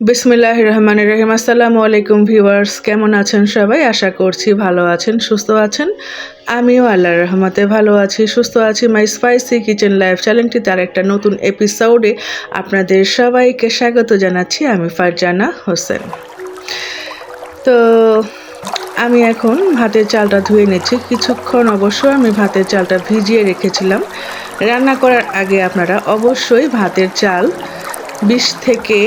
বিসমিল্লাহির রহমানির রহিম। আসসালামু আলাইকুম ভিউয়ার্স, কেমন আছেন সবাই? আশা করছি ভালো আছেন, সুস্থ আছেন। আমিও আল্লাহর রহমতে ভালো আছি, সুস্থ আছি। মাই স্পাইসি কিচেন লাইফ চ্যানেলটি তার একটা নতুন এপিসোডে আপনাদের সবাইকে স্বাগত জানাচ্ছি। আমি ফারজানা হোসেন। তো আমি এখন ভাতের চালটা ধুয়ে নিচ্ছি। কিছুক্ষণ অবশ্য আমি ভাতের চালটা ভিজিয়ে রেখেছিলাম। রান্না করার আগে আপনারা অবশ্যই ভাতের চাল 20 থেকে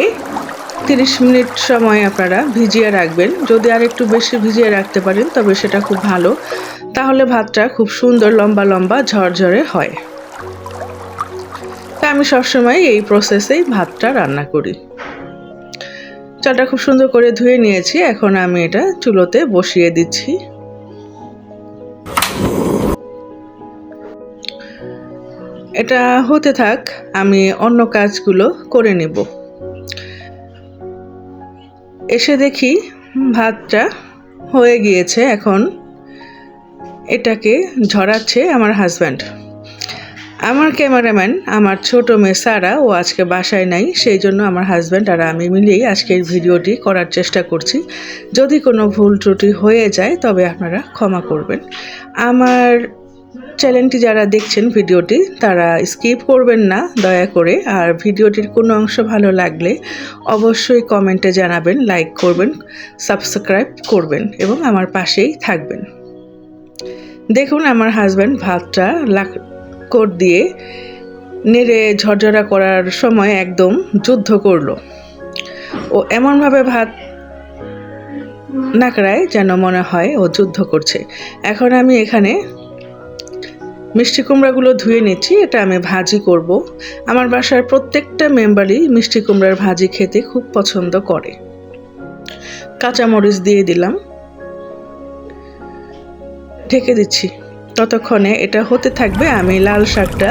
30 মিনিট সময় আপনারা ভিজিয়ে রাখবেন। যদি আর একটু বেশি ভিজিয়ে রাখতে পারেন তবে সেটা খুব ভালো, তাহলে ভাতটা খুব সুন্দর লম্বা লম্বা ঝরঝরে হয়। তা আমি সবসময় এই প্রসেসেই ভাতটা রান্না করি। চালটা খুব সুন্দর করে ধুয়ে নিয়েছি, এখন আমি এটা চুলোতে বসিয়ে দিচ্ছি। এটা হতে থাক, আমি অন্য কাজগুলো করে নেব। এসে দেখি ভাতটা হয়ে গিয়েছে। এখন এটাকে ঝরাচ্ছে আমার হাজব্যান্ড। আমার ক্যামেরাম্যান আমার ছোট মেয়ে সারা, ও আজকে বাসায় নাই, সেই জন্য আমার হাজব্যান্ড আর আমি মিলেই আজকের ভিডিওটি করার চেষ্টা করছি। যদি কোনো ভুল ত্রুটি হয়ে যায় তবে আপনারা ক্ষমা করবেন। আমার চ্যানেলটি যারা দেখছেন ভিডিওটি, তারা স্কিপ করবেন না দয়া করে। আর ভিডিওটির কোনো অংশ ভালো লাগলে অবশ্যই কমেন্টে জানাবেন, লাইক করবেন, সাবস্ক্রাইব করবেন এবং আমার পাশেই থাকবেন। দেখুন আমার হাজব্যান্ড ভাতটা কোট দিয়ে নেড়ে ঝরঝরা করার সময় একদম যুদ্ধ করলো। ও এমনভাবে ভাত নাকড়ায় যেন মনে হয় ও যুদ্ধ করছে। এখন আমি এখানে মিষ্টি কুমড়াগুলো ধুয়ে নিচ্ছি, এটা আমি ভাজি করব। আমার বাসার প্রত্যেকটা মেম্বারই মিষ্টি কুমড়ার ভাজি খেতে খুব পছন্দ করে। কাঁচামরিচ দিয়ে দিলাম, ঢেকে দিচ্ছি। ততক্ষণে এটা হতে থাকবে, আমি লাল শাকটা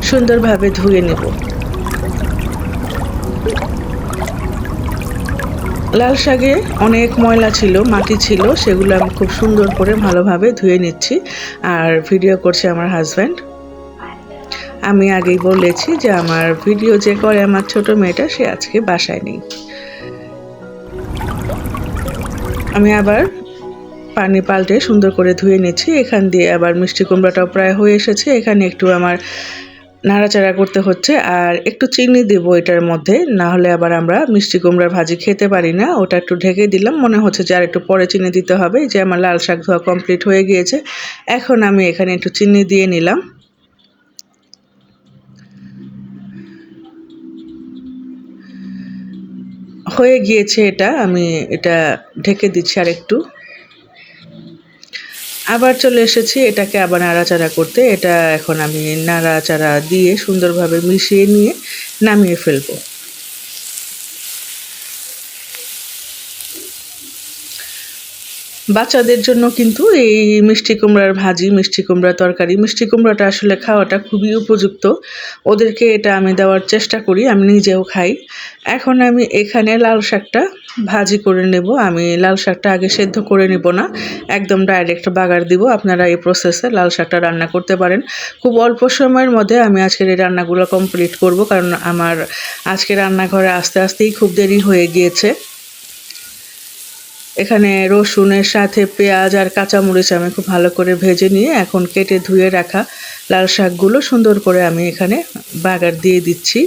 সুন্দরভাবে ধুয়ে নেব। লাল শাকে অনেক ময়লা ছিল, মাটি ছিল, সেগুলো আমি খুব সুন্দর করে ভালোভাবে ধুয়ে নিচ্ছি। আর ভিডিও করছে আমার হাজব্যান্ড। আমি আগেই বলেছি যে আমার ভিডিও যে করে আমার ছোট মেয়েটা, সে আজকে বাসায় নেই। আমি আবার পানি পাল্টে সুন্দর করে ধুয়ে নিচ্ছি। এখান দিয়ে আবার মিষ্টি কুমড়াটাও প্রায় হয়ে এসেছে। এখানে একটু আমার নাড়াচাড়া করতে হচ্ছে, আর একটু চিনি দেব এটার মধ্যে, না হলে আবার আমরা মিষ্টি কুমড়ার ভাজি খেতে পারি না। ওটা একটু ঢেকে দিলাম, মনে হচ্ছে যে আর একটু পরে চিনি দিতে হবে। যে আমার লাল শাক ধোয়া কমপ্লিট হয়ে গিয়েছে, এখন আমি এখানে একটু চিনি দিয়ে নিলাম। হয়ে গিয়েছে এটা, আমি এটা ঢেকে দিচ্ছি আর একটু। আবার চলে এসেছি এটাকে আবার নাড়াচাড়া করতে। এটা এখন আমি নাড়াচাড়া দিয়ে সুন্দরভাবে মিশিয়ে নিয়ে নামিয়ে ফেলবো। বাচ্চাদের জন্য কিন্তু এই মিষ্টি কুমড়ার ভাজি, মিষ্টি কুমড়া তরকারি, মিষ্টি কুমড়াটা আসলে খাওয়াটা খুবই উপযুক্ত। ওদেরকে এটা আমি দেওয়ার চেষ্টা করি, আমি নিজেও খাই। এখন আমি এখানে লাল শাকটা ভাজি করে নেব। আমি লাল শাকটা আগে সেদ্ধ করে নেব না, একদম ডাইরেক্ট বাগার দিব। আপনারা এই প্রসেসে লাল শাকটা রান্না করতে পারেন। খুব অল্প সময়ের মধ্যে আমি আজকের এই রান্নাগুলো কমপ্লিট করব, কারণ আমার আজকে রান্নাঘরে আস্তে আস্তেই খুব দেরি হয়ে গিয়েছে। এখানে রসুনের সাথে পেঁয়াজ আর কাঁচামরিচ আমি খুব ভালো করে ভেজে নিয়ে এখন কেটে ধুয়ে রাখা লাল শাকগুলো সুন্দর করে আমি এখানে বাগার দিয়ে দিচ্ছি।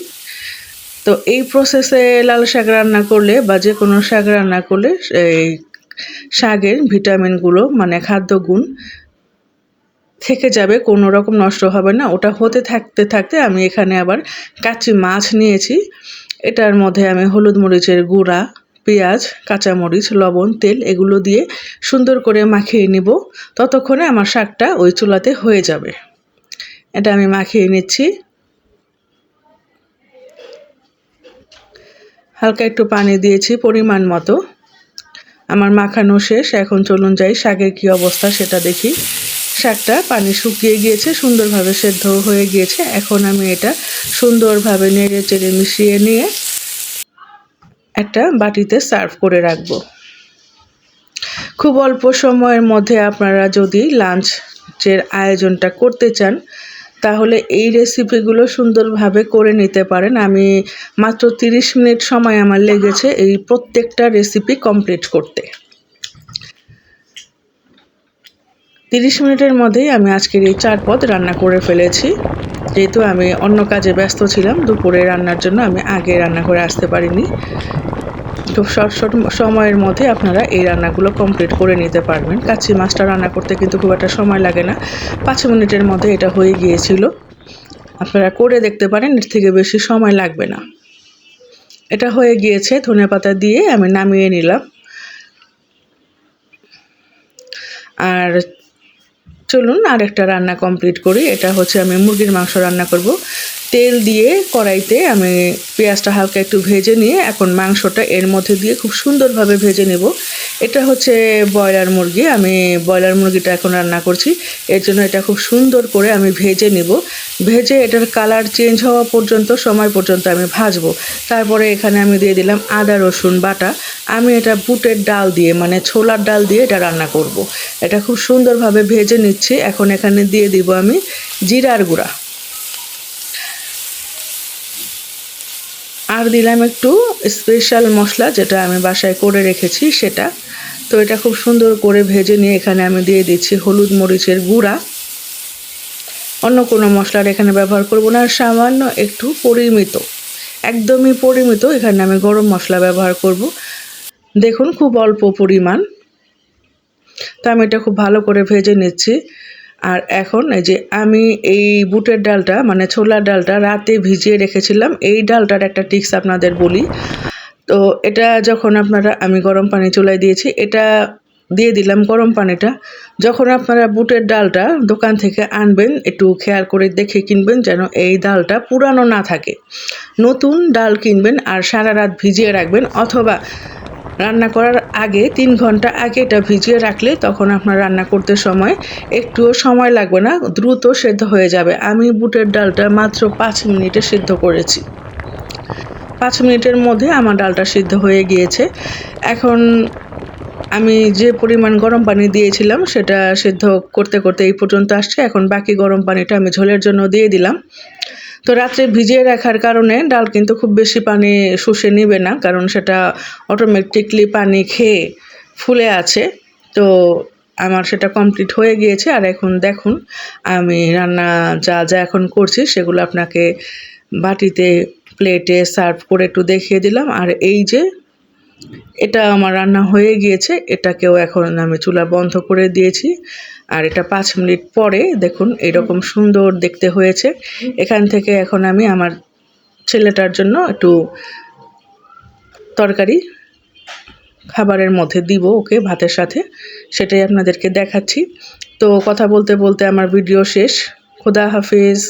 তো এই প্রসেসে লাল শাক রান্না করলে বা যে কোনো শাক রান্না করলে এই শাকের ভিটামিনগুলো, মানে খাদ্যগুণ থেকে যাবে, কোনো রকম নষ্ট হবে না। ওটা হতে থাকতে থাকতে আমি এখানে আবার কাঁচি মাছ নিয়েছি। এটার মধ্যে আমি হলুদ মরিচের গুঁড়া, পেঁয়াজ, কাঁচামরিচ, লবণ, তেল এগুলো দিয়ে সুন্দর করে মাখিয়ে নিব। ততক্ষণে আমার শাকটা ওই চুলাতে হয়ে যাবে। এটা আমি মাখিয়ে নিচ্ছি। হালকা একটু পানি দিয়েছি পরিমাণ মতো। আমার মাখানো শেষ, এখন চলুন যাই শাকের কী অবস্থা সেটা দেখি। শাকটা পানি শুকিয়ে গিয়েছে, সুন্দরভাবে সেদ্ধ হয়ে গিয়েছে। এখন আমি এটা সুন্দরভাবে নেড়ে চেড়ে মিশিয়ে নিয়ে একটা বাটিতে সার্ভ করে রাখবো। খুব অল্প সময়ের মধ্যে আপনারা যদি লাঞ্চের আয়োজনটা করতে চান তাহলে এই রেসিপিগুলো সুন্দরভাবে করে নিতে পারেন। আমি মাত্র 30 মিনিট সময় আমার লেগেছে এই প্রত্যেকটা রেসিপি কমপ্লিট করতে। 30 মিনিটের মধ্যেই আমি আজকের এই 4 পদ রান্না করে ফেলেছি। যেহেতু আমি অন্য কাজে ব্যস্ত ছিলাম, দুপুরে রান্নার জন্য আমি আগে রান্না করে আসতে পারিনি। খুব শর্ট সময়ের মধ্যে আপনারা এই রান্নাগুলো কমপ্লিট করে নিতে পারবেন। কাচ্চি মাছটা রান্না করতে কিন্তু খুব একটা সময় লাগে না, 5 মিনিটের মধ্যে এটা হয়ে গিয়েছিল। আপনারা করে দেখতে পারেন, এর থেকে বেশি সময় লাগবে না। এটা হয়ে গিয়েছে, ধনেপাতা দিয়ে আমি নামিয়ে নিলাম। আর চলুন আরেকটা রান্না কমপ্লিট করি। এটা হচ্ছে আমি মুরগির মাংস রান্না করব। তেল দিয়ে কড়াইতে আমি পেঁয়াজটা হালকা একটু ভেজে নিয়ে এখন মাংসটা এর মধ্যে দিয়ে খুব সুন্দরভাবে ভেজে নেব। এটা হচ্ছে ব্রয়লার মুরগি, আমি ব্রয়লার মুরগিটা এখন রান্না করছি। এর জন্য এটা খুব সুন্দর করে আমি ভেজে নেব। ভেজে এটার কালার চেঞ্জ হওয়া পর্যন্ত সময় পর্যন্ত আমি ভাজবো। তারপরে এখানে আমি দিয়ে দিলাম আদা রসুন বাটা। আমি এটা বুটের ডাল দিয়ে মানে ছোলার ডাল দিয়ে এটা রান্না করব। এটা খুব সুন্দরভাবে ভেজে নিচ্ছি। এখন এখানে দিয়ে দিব আমি জিরার গুঁড়া, আর দিলাম একটু স্পেশাল মশলা যেটা আমি বাসায় করে রেখেছি সেটা। তো এটা খুব সুন্দর করে ভেজে নিয়ে এখানে আমি দিয়ে দিচ্ছি হলুদ মরিচের গুঁড়া। অন্য কোনো মশলার এখানে ব্যবহার করব না। সামান্য একটু পরিমিত, একদমই পরিমিত এখানে আমি গরম মশলা ব্যবহার করব। দেখুন খুব অল্প পরিমাণ। তো আমি এটা খুব ভালো করে ভেজে নিচ্ছি। আর এখন এই যে আমি এই বুটের ডালটা মানে ছোলার ডালটা রাতে ভিজিয়ে রেখেছিলাম। এই ডালটার একটা টিপস আপনাদের বলি। তো এটা যখন আমি গরম পানি চুলায় দিয়েছি, এটা দিয়ে দিলাম গরম পানিটা। যখন আপনারা বুটের ডালটা দোকান থেকে আনবেন, একটু খেয়াল করে দেখে কিনবেন যেন এই ডালটা পুরানো না থাকে। নতুন ডাল কিনবেন আর সারা রাত ভিজিয়ে রাখবেন, অথবা রান্না করার আগে 3 ঘন্টা আগে এটা ভিজিয়ে রাখলে তখন আপনার রান্না করতে সময় একটুও সময় লাগবে না, দ্রুত সেদ্ধ হয়ে যাবে। আমি বুটের ডালটা মাত্র 5 মিনিটে সিদ্ধ করেছি। 5 মিনিটের মধ্যে আমার ডালটা সিদ্ধ হয়ে গিয়েছে। এখন আমি যে পরিমাণ গরম পানি দিয়েছিলাম সেটা সিদ্ধ করতে করতে এই পর্যন্ত আসছে। এখন বাকি গরম পানিটা আমি ঝোলের জন্য দিয়ে দিলাম। তো রাত্রে ভিজিয়ে রাখার কারণে ডাল কিন্তু খুব বেশি পানি শুষে নেবে না, কারণ সেটা অটোমেটিকলি পানি খেয়ে ফুলে আছে। তো আমার সেটা কমপ্লিট হয়ে গিয়েছে। আর এখন দেখুন আমি রান্না যা যা এখন করছি সেগুলো আপনাকে বাটিতে প্লেটে সার্ভ করে একটু দেখিয়ে দিলাম। আর এই যে এটা আমার রান্না হয়ে গিয়েছে, এটাকেও এখন আমি চুলা বন্ধ করে দিয়েছি। আর এটা 5 মিনিট পরে দেখুন এরকম সুন্দর দেখতে হয়েছে। এখান থেকে এখন আমি আমার ছেলেটার জন্য একটু তরকারি খাবারের মধ্যে দিব ওকে ভাতের সাথে, সেটাই আপনাদেরকে দেখাচ্ছি। তো কথা বলতে বলতে আমার ভিডিও শেষ। খোদা হাফেজ।